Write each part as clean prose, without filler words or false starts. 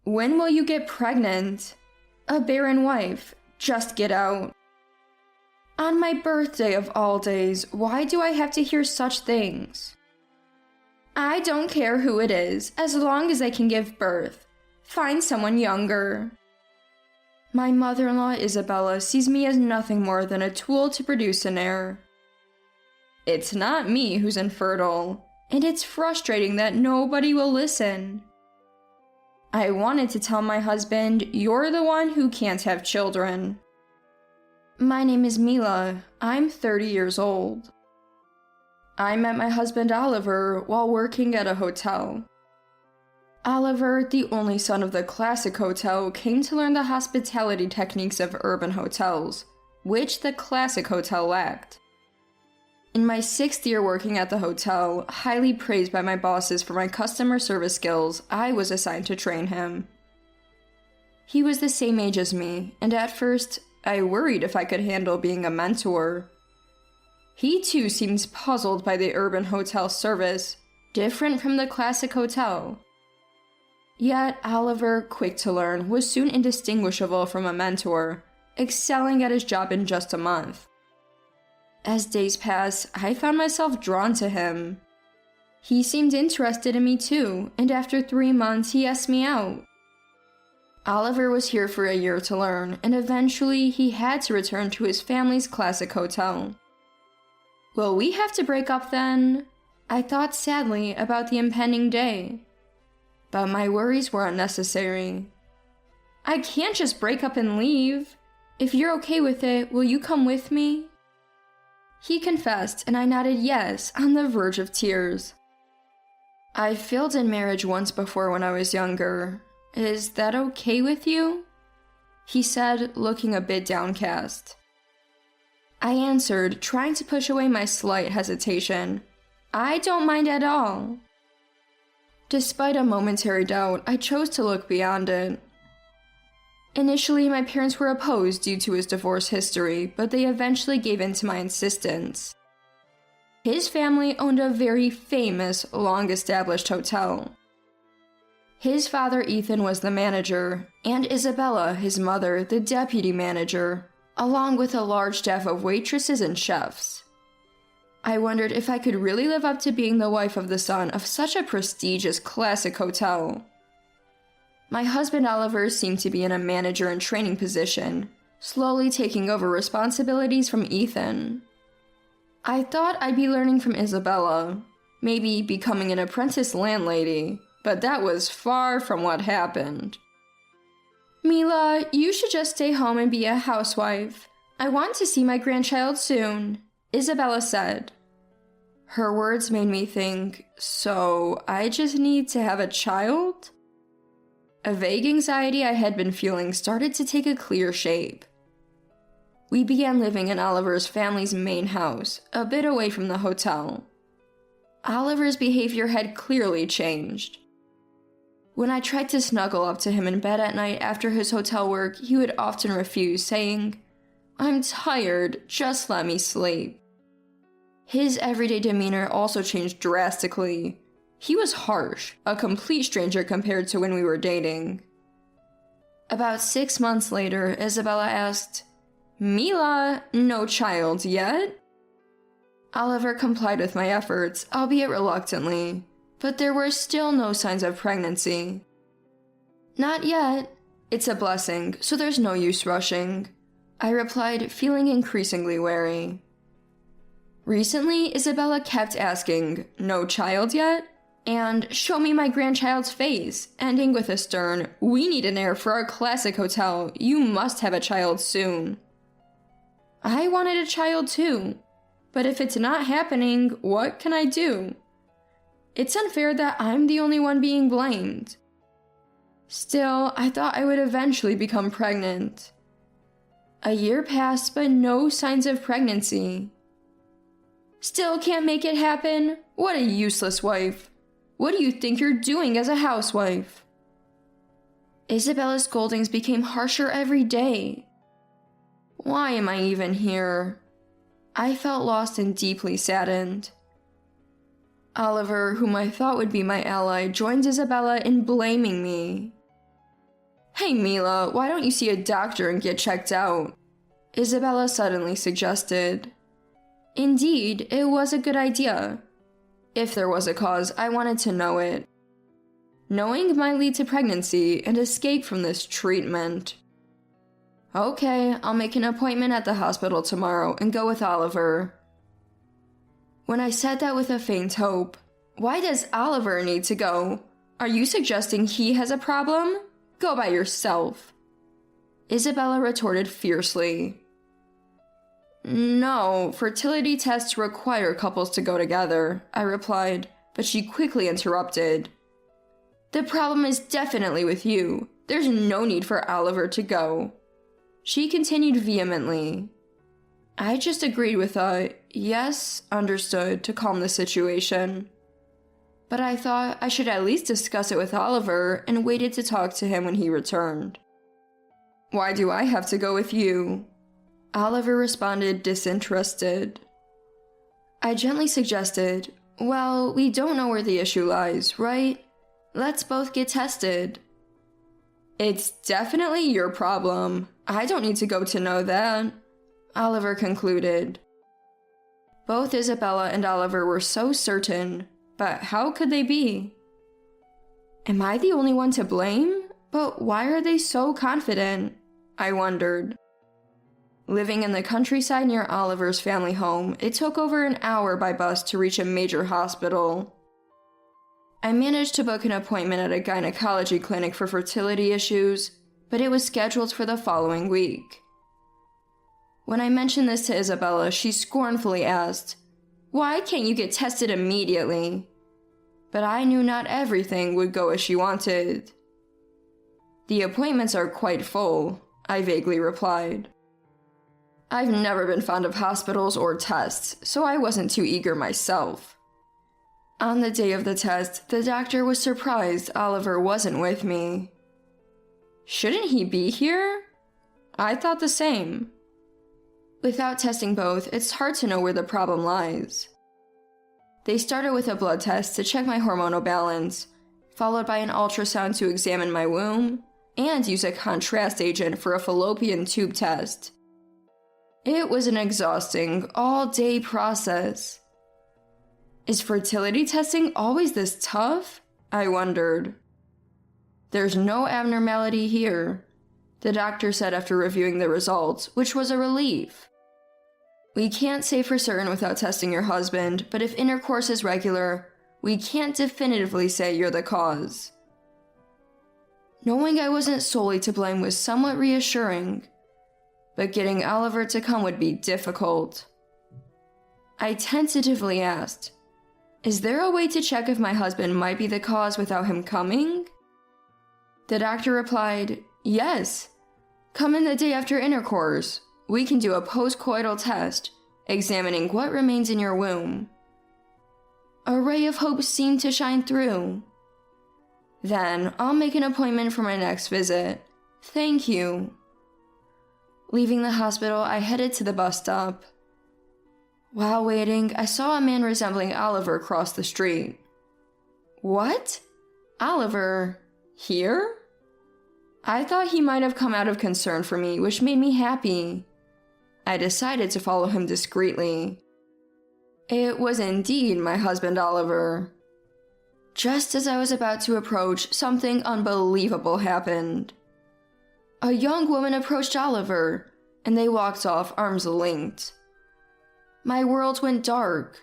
When will you get pregnant? A barren wife. Just get out. On my birthday of all days, why do I have to hear such things? I don't care who it is, as long as I can give birth. Find someone younger. My mother-in-law Isabella sees me as nothing more than a tool to produce an heir. It's not me who's infertile, and it's frustrating that nobody will listen. I wanted to tell my husband, you're the one who can't have children. My name is Mila. I'm 30 years old. I met my husband Oliver while working at a hotel. Oliver, the only son of the classic hotel, came to learn the hospitality techniques of urban hotels, which the classic hotel lacked. In my 6th year working at the hotel, highly praised by my bosses for my customer service skills, I was assigned to train him. He was the same age as me, and at first, I worried if I could handle being a mentor. He too seems puzzled by the urban hotel service, different from the classic hotel. Yet Oliver, quick to learn, was soon indistinguishable from a mentor, excelling at his job in just a month. As days passed, I found myself drawn to him. He seemed interested in me too, and after 3 months he asked me out. Oliver was here for a year to learn, and eventually he had to return to his family's classic hotel. Will we have to break up then? I thought sadly about the impending day. But my worries were unnecessary. I can't just break up and leave. If you're okay with it, will you come with me? He confessed, and I nodded yes, on the verge of tears. I failed in marriage once before when I was younger. Is that okay with you? He said, looking a bit downcast. I answered, trying to push away my slight hesitation. I don't mind at all. Despite a momentary doubt, I chose to look beyond it. Initially, my parents were opposed due to his divorce history, but they eventually gave in to my insistence. His family owned a very famous, long-established hotel. His father, Ethan, was the manager, and Isabella, his mother, the deputy manager, along with a large staff of waitresses and chefs. I wondered if I could really live up to being the wife of the son of such a prestigious classic hotel. My husband Oliver seemed to be in a manager and training position, slowly taking over responsibilities from Ethan. I thought I'd be learning from Isabella, maybe becoming an apprentice landlady, but that was far from what happened. Mila, you should just stay home and be a housewife. I want to see my grandchild soon, Isabella said. Her words made me think, so I just need to have a child? A vague anxiety I had been feeling started to take a clear shape. We began living in Oliver's family's main house, a bit away from the hotel. Oliver's behavior had clearly changed. When I tried to snuggle up to him in bed at night after his hotel work, he would often refuse, saying, "I'm tired, just let me sleep." His everyday demeanor also changed drastically. He was harsh, a complete stranger compared to when we were dating. About 6 months later, Isabella asked, "Mila, no child yet?" Oliver complied with my efforts, albeit reluctantly, but there were still no signs of pregnancy. "Not yet. It's a blessing, so there's no use rushing," I replied, feeling increasingly wary. Recently, Isabella kept asking, "No child yet?" and "Show me my grandchild's face," ending with a stern, "We need an heir for our classic hotel. You must have a child soon." I wanted a child too, but if it's not happening, what can I do? It's unfair that I'm the only one being blamed. Still, I thought I would eventually become pregnant. A year passed, but no signs of pregnancy. Still can't make it happen? What a useless wife. What do you think you're doing as a housewife? Isabella's scoldings became harsher every day. Why am I even here? I felt lost and deeply saddened. Oliver, whom I thought would be my ally, joined Isabella in blaming me. Hey Mila, why don't you see a doctor and get checked out? Isabella suddenly suggested. Indeed, it was a good idea. If there was a cause, I wanted to know it. Knowing might lead to pregnancy and escape from this treatment. Okay, I'll make an appointment at the hospital tomorrow and go with Oliver. When I said that with a faint hope, why does Oliver need to go? Are you suggesting he has a problem? Go by yourself. Isabella retorted fiercely. No, fertility tests require couples to go together, I replied, but she quickly interrupted. The problem is definitely with you. There's no need for Oliver to go. She continued vehemently. I just agreed with a yes, understood, to calm the situation. But I thought I should at least discuss it with Oliver and waited to talk to him when he returned. Why do I have to go with you? Oliver responded disinterested. I gently suggested, well, we don't know where the issue lies, right? Let's both get tested. It's definitely your problem. I don't need to go to know that, Oliver concluded. Both Isabella and Oliver were so certain, but how could they be? Am I the only one to blame? But why are they so confident? I wondered. Living in the countryside near Oliver's family home, it took over an hour by bus to reach a major hospital. I managed to book an appointment at a gynecology clinic for fertility issues, but it was scheduled for the following week. When I mentioned this to Isabella, she scornfully asked, "Why can't you get tested immediately?" But I knew not everything would go as she wanted. "The appointments are quite full," I vaguely replied. I've never been fond of hospitals or tests, so I wasn't too eager myself. On the day of the test, the doctor was surprised Oliver wasn't with me. Shouldn't he be here? I thought the same. Without testing both, it's hard to know where the problem lies. They started with a blood test to check my hormonal balance, followed by an ultrasound to examine my womb, and use a contrast agent for a fallopian tube test. It was an exhausting, all-day process. Is fertility testing always this tough? I wondered. There's no abnormality here, the doctor said after reviewing the results, which was a relief. We can't say for certain without testing your husband, but if intercourse is regular, we can't definitively say you're the cause. Knowing I wasn't solely to blame was somewhat reassuring, but getting Oliver to come would be difficult. I tentatively asked, "Is there a way to check if my husband might be the cause without him coming?" The doctor replied, "Yes. Come in the day after intercourse. We can do a postcoital test, examining what remains in your womb." A ray of hope seemed to shine through. Then I'll make an appointment for my next visit. Thank you. Leaving the hospital, I headed to the bus stop. While waiting, I saw a man resembling Oliver cross the street. What? Oliver? Here? I thought he might have come out of concern for me, which made me happy. I decided to follow him discreetly. It was indeed my husband Oliver. Just as I was about to approach, something unbelievable happened. A young woman approached Oliver, and they walked off arms linked. My world went dark.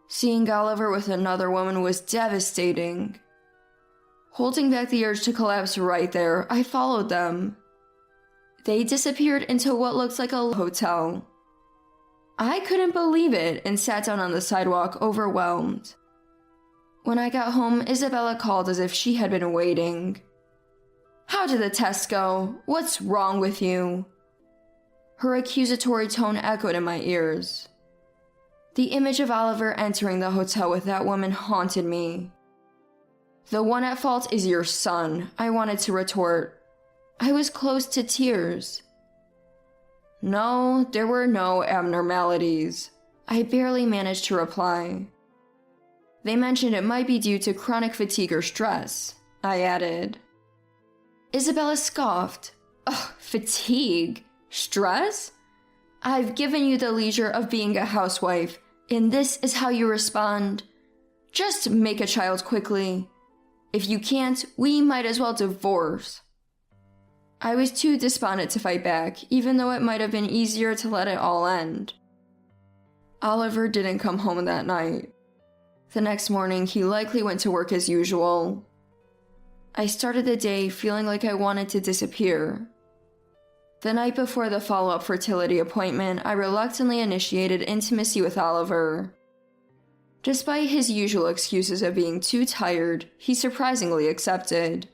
Seeing Oliver with another woman was devastating. Holding back the urge to collapse right there, I followed them. They disappeared into what looked like a hotel. I couldn't believe it and sat down on the sidewalk, overwhelmed. When I got home, Isabella called as if she had been waiting. "How did the test go? What's wrong with you?" Her accusatory tone echoed in my ears. The image of Oliver entering the hotel with that woman haunted me. "The one at fault is your son," I wanted to retort. I was close to tears. No, there were no abnormalities. I barely managed to reply. They mentioned it might be due to chronic fatigue or stress, I added. Isabella scoffed. Ugh, fatigue? Stress? I've given you the leisure of being a housewife, and this is how you respond. Just make a child quickly. If you can't, we might as well divorce. I was too despondent to fight back, even though it might have been easier to let it all end. Oliver didn't come home that night. The next morning, he likely went to work as usual. I started the day feeling like I wanted to disappear. The night before the follow-up fertility appointment, I reluctantly initiated intimacy with Oliver. Despite his usual excuses of being too tired, he surprisingly accepted.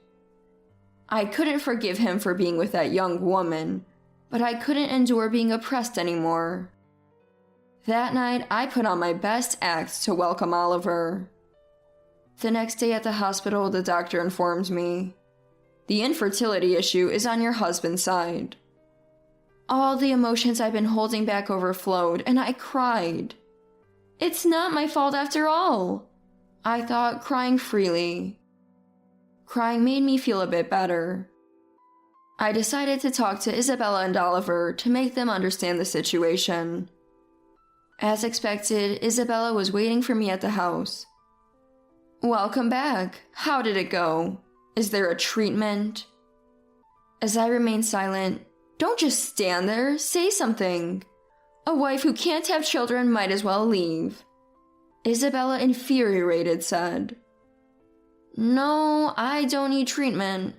I couldn't forgive him for being with that young woman, but I couldn't endure being oppressed anymore. That night, I put on my best act to welcome Oliver. The next day at the hospital, the doctor informed me, "The infertility issue is on your husband's side." All the emotions I've been holding back overflowed, and I cried. It's not my fault after all, I thought, crying freely. Crying made me feel a bit better. I decided to talk to Isabella and Oliver to make them understand the situation. As expected, Isabella was waiting for me at the house. "Welcome back. How did it go? Is there a treatment?" As I remained silent, "Don't just stand there, say something. A wife who can't have children might as well leave." Isabella, infuriated, said, "No, I don't need treatment.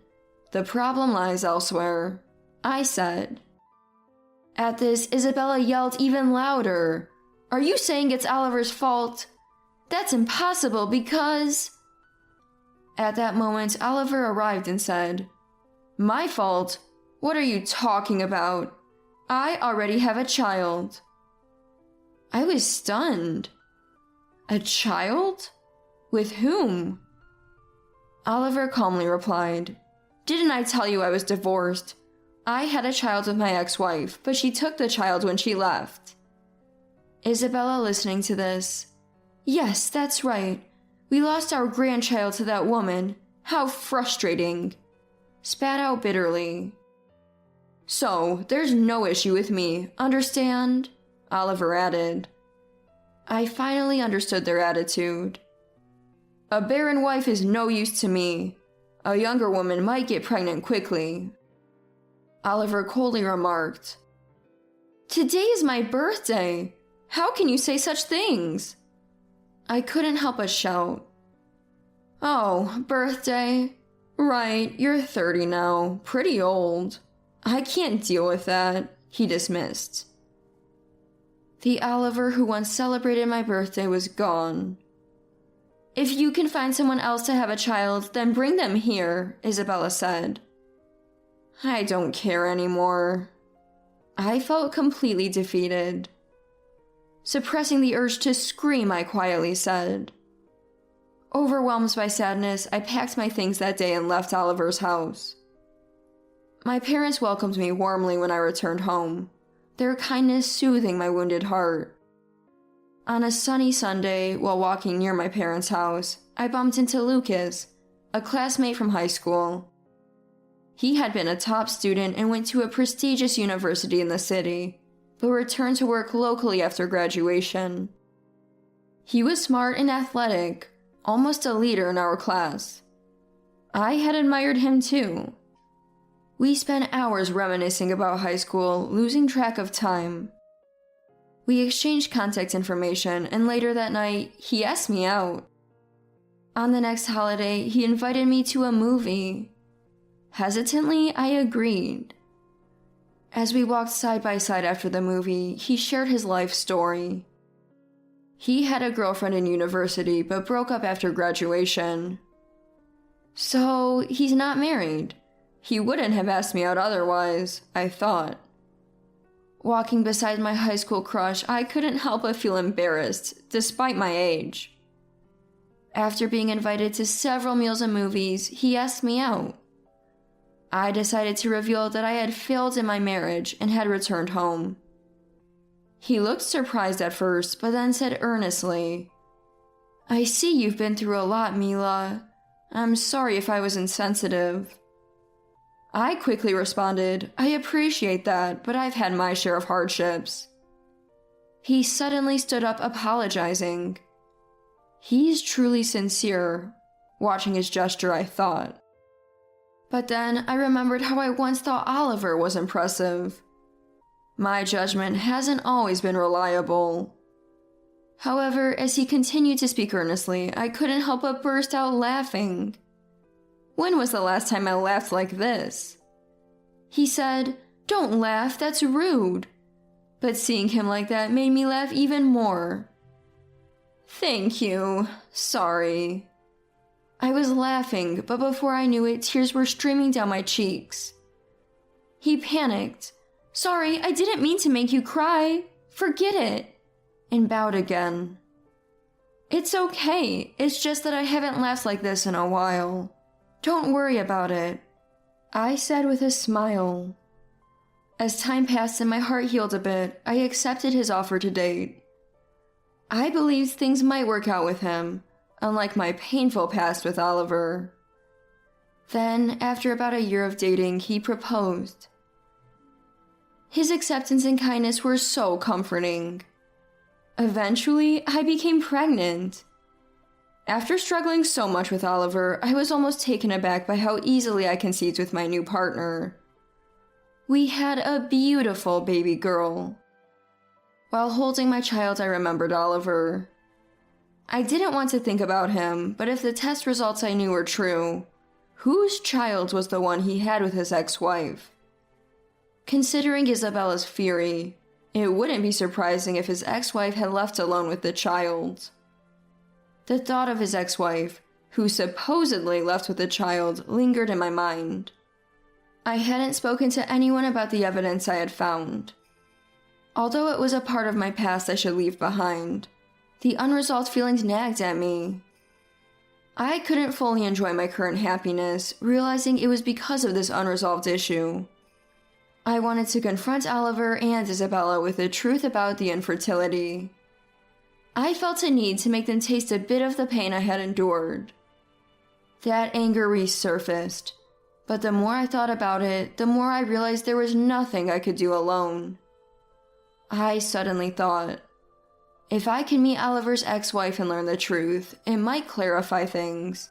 The problem lies elsewhere," I said. At this, Isabella yelled even louder. "Are you saying it's Oliver's fault? That's impossible because..." At that moment, Oliver arrived and said, "My fault? What are you talking about? I already have a child." I was stunned. A child? With whom? Oliver calmly replied, "Didn't I tell you I was divorced? I had a child with my ex-wife, but she took the child when she left." Isabella, listening to this, "Yes, that's right. We lost our grandchild to that woman. How frustrating," spat out bitterly. "So, there's no issue with me, understand?" Oliver added. I finally understood their attitude. "A barren wife is no use to me. A younger woman might get pregnant quickly." Oliver coldly remarked, "Today is my birthday. How can you say such things?" I couldn't help but shout. "Oh, birthday? Right, you're 30 now. Pretty old. I can't deal with that," he dismissed. The Oliver who once celebrated my birthday was gone. "If you can find someone else to have a child, then bring them here," Isabella said. I don't care anymore. I felt completely defeated. Suppressing the urge to scream, I quietly said. Overwhelmed by sadness, I packed my things that day and left Oliver's house. My parents welcomed me warmly when I returned home, their kindness soothing my wounded heart. On a sunny Sunday, while walking near my parents' house, I bumped into Lucas, a classmate from high school. He had been a top student and went to a prestigious university in the city, but returned to work locally after graduation. He was smart and athletic, almost a leader in our class. I had admired him too. We spent hours reminiscing about high school, losing track of time. We exchanged contact information, and later that night, he asked me out. On the next holiday, he invited me to a movie. Hesitantly, I agreed. As we walked side by side after the movie, he shared his life story. He had a girlfriend in university, but broke up after graduation. So, he's not married. He wouldn't have asked me out otherwise, I thought. Walking beside my high school crush, I couldn't help but feel embarrassed, despite my age. After being invited to several meals and movies, he asked me out. I decided to reveal that I had failed in my marriage and had returned home. He looked surprised at first, but then said earnestly, I see you've been through a lot, Mila. I'm sorry if I was insensitive. I quickly responded, "I appreciate that, but I've had my share of hardships." He suddenly stood up apologizing. He's truly sincere. Watching his gesture, I thought. But then I remembered how I once thought Oliver was impressive. My judgment hasn't always been reliable. However, as he continued to speak earnestly, I couldn't help but burst out laughing. When was the last time I laughed like this? He said, "Don't laugh, that's rude." But seeing him like that made me laugh even more. "Thank you. Sorry." I was laughing, but before I knew it, tears were streaming down my cheeks. He panicked. "Sorry, I didn't mean to make you cry. Forget it," and bowed again. "It's okay. It's just that I haven't laughed like this in a while. Don't worry about it," I said with a smile. As time passed and my heart healed a bit, I accepted his offer to date. I believed things might work out with him, unlike my painful past with Oliver. Then, after about a year of dating, he proposed. His acceptance and kindness were so comforting. Eventually, I became pregnant. After struggling so much with Oliver, I was almost taken aback by how easily I conceived with my new partner. We had a beautiful baby girl. While holding my child, I remembered Oliver. I didn't want to think about him, but if the test results I knew were true, whose child was the one he had with his ex-wife? Considering Isabella's fury, it wouldn't be surprising if his ex-wife had left alone with the child. The thought of his ex-wife, who supposedly left with the child, lingered in my mind. I hadn't spoken to anyone about the evidence I had found. Although it was a part of my past I should leave behind, the unresolved feelings nagged at me. I couldn't fully enjoy my current happiness, realizing it was because of this unresolved issue. I wanted to confront Oliver and Isabella with the truth about the infertility. I felt a need to make them taste a bit of the pain I had endured. That anger resurfaced, but the more I thought about it, the more I realized there was nothing I could do alone. I suddenly thought, if I can meet Oliver's ex-wife and learn the truth, it might clarify things.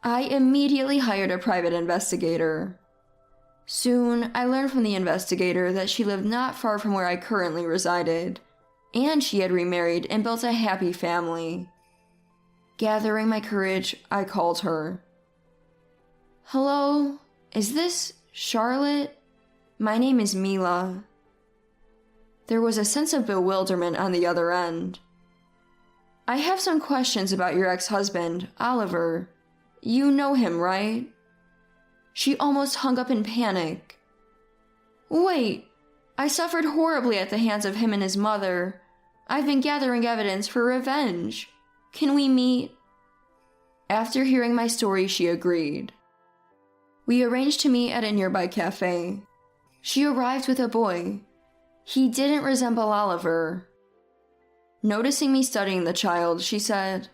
I immediately hired a private investigator. Soon, I learned from the investigator that she lived not far from where I currently resided, and she had remarried and built a happy family. Gathering my courage, I called her. "Hello, is this Charlotte? My name is Mila." There was a sense of bewilderment on the other end. "I have some questions about your ex-husband, Oliver. You know him, right?" She almost hung up in panic. "Wait, I suffered horribly at the hands of him and his mother. I've been gathering evidence for revenge. Can we meet?" After hearing my story, she agreed. We arranged to meet at a nearby cafe. She arrived with a boy. He didn't resemble Oliver. Noticing me studying the child, she said,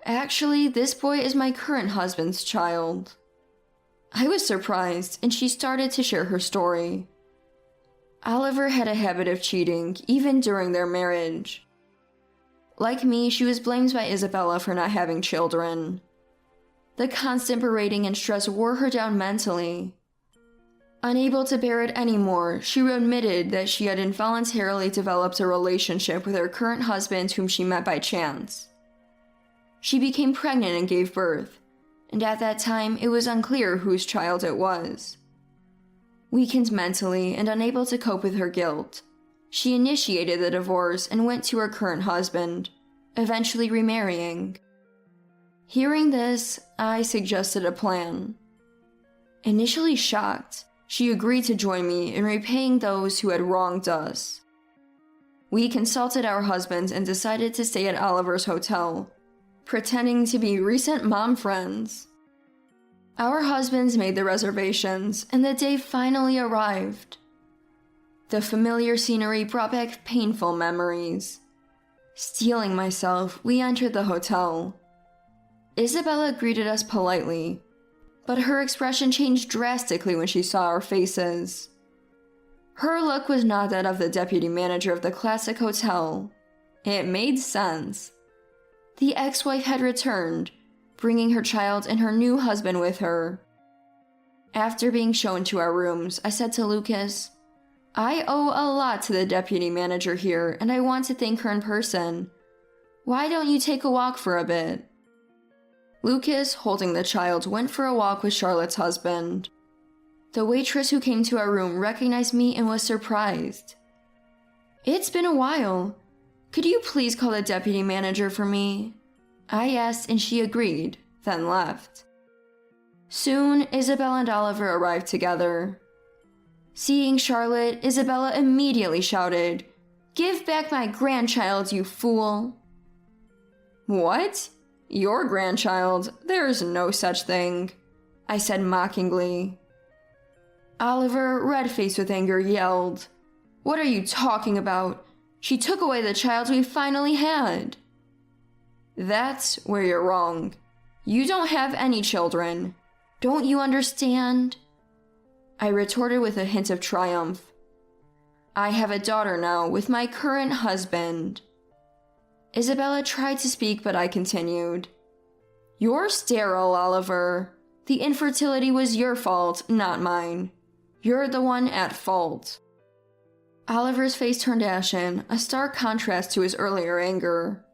"Actually, this boy is my current husband's child." I was surprised, and she started to share her story. Oliver had a habit of cheating, even during their marriage. Like me, she was blamed by Isabella for not having children. The constant berating and stress wore her down mentally. Unable to bear it anymore, she admitted that she had involuntarily developed a relationship with her current husband whom she met by chance. She became pregnant and gave birth, and at that time it was unclear whose child it was. Weakened mentally and unable to cope with her guilt, she initiated the divorce and went to her current husband, eventually remarrying. Hearing this, I suggested a plan. Initially shocked, she agreed to join me in repaying those who had wronged us. We consulted our husbands and decided to stay at Oliver's hotel, pretending to be recent mom friends. Our husbands made the reservations, and the day finally arrived. The familiar scenery brought back painful memories. Steeling myself, we entered the hotel. Isabella greeted us politely, but her expression changed drastically when she saw our faces. Her look was not that of the deputy manager of the classic hotel. It made sense. The ex-wife had returned, bringing her child and her new husband with her. After being shown to our rooms, I said to Lucas, "I owe a lot to the deputy manager here, and I want to thank her in person. Why don't you take a walk for a bit?" Lucas, holding the child, went for a walk with Charlotte's husband. The waitress who came to our room recognized me and was surprised. "It's been a while. Could you please call the deputy manager for me?" I asked, and she agreed, then left. Soon, Isabella and Oliver arrived together. Seeing Charlotte, Isabella immediately shouted, "Give back my grandchild, you fool!" "What? Your grandchild? There is no such thing," I said mockingly. Oliver, red-faced with anger, yelled, "What are you talking about? She took away the child we finally had." "That's where you're wrong. You don't have any children. Don't you understand?" I retorted with a hint of triumph. "I have a daughter now with my current husband." Isabella tried to speak, but I continued. "You're sterile, Oliver. The infertility was your fault, not mine. You're the one at fault." Oliver's face turned ashen, a stark contrast to his earlier anger.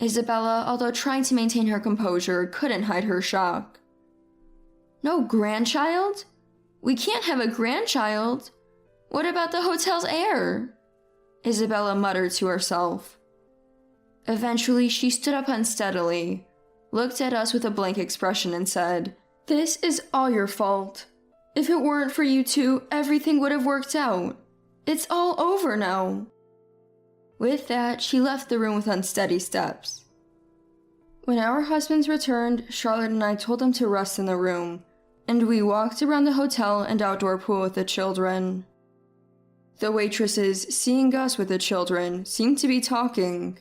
Isabella, although trying to maintain her composure, couldn't hide her shock. "No grandchild? We can't have a grandchild. What about the hotel's heir?" Isabella muttered to herself. Eventually, she stood up unsteadily, looked at us with a blank expression, and said, "This is all your fault. If it weren't for you two, everything would have worked out. It's all over now." With that, she left the room with unsteady steps. When our husbands returned, Charlotte and I told them to rest in the room, and we walked around the hotel and outdoor pool with the children. The waitresses, seeing us with the children, seemed to be talking.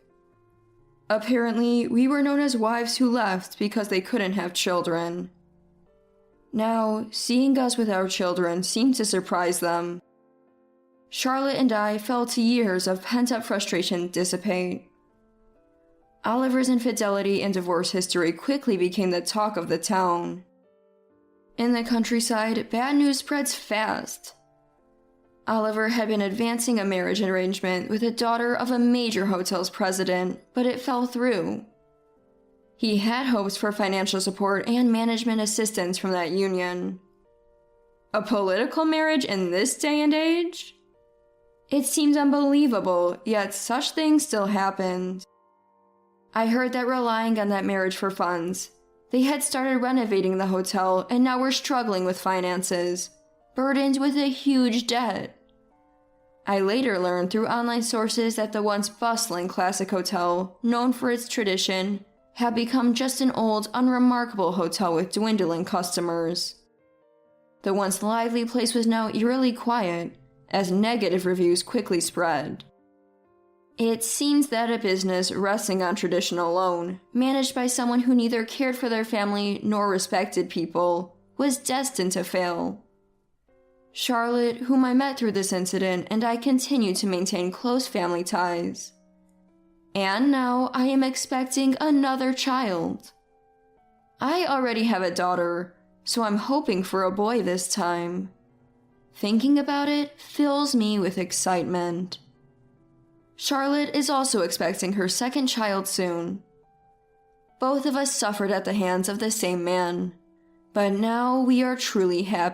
Apparently, we were known as wives who left because they couldn't have children. Now, seeing us with our children seemed to surprise them. Charlotte and I felt years of pent-up frustration dissipate. Oliver's infidelity and divorce history quickly became the talk of the town. In the countryside, bad news spreads fast. Oliver had been advancing a marriage arrangement with a daughter of a major hotel's president, but it fell through. He had hopes for financial support and management assistance from that union. A political marriage in this day and age? It seemed unbelievable, yet such things still happened. I heard that relying on that marriage for funds, they had started renovating the hotel and now were struggling with finances, burdened with a huge debt. I later learned through online sources that the once bustling classic hotel, known for its tradition, had become just an old, unremarkable hotel with dwindling customers. The once lively place was now eerily quiet, as negative reviews quickly spread. It seems that a business resting on tradition alone, managed by someone who neither cared for their family nor respected people, was destined to fail. Charlotte, whom I met through this incident, and I continue to maintain close family ties. And now I am expecting another child. I already have a daughter, so I'm hoping for a boy this time. Thinking about it fills me with excitement. Charlotte is also expecting her second child soon. Both of us suffered at the hands of the same man, but now we are truly happy.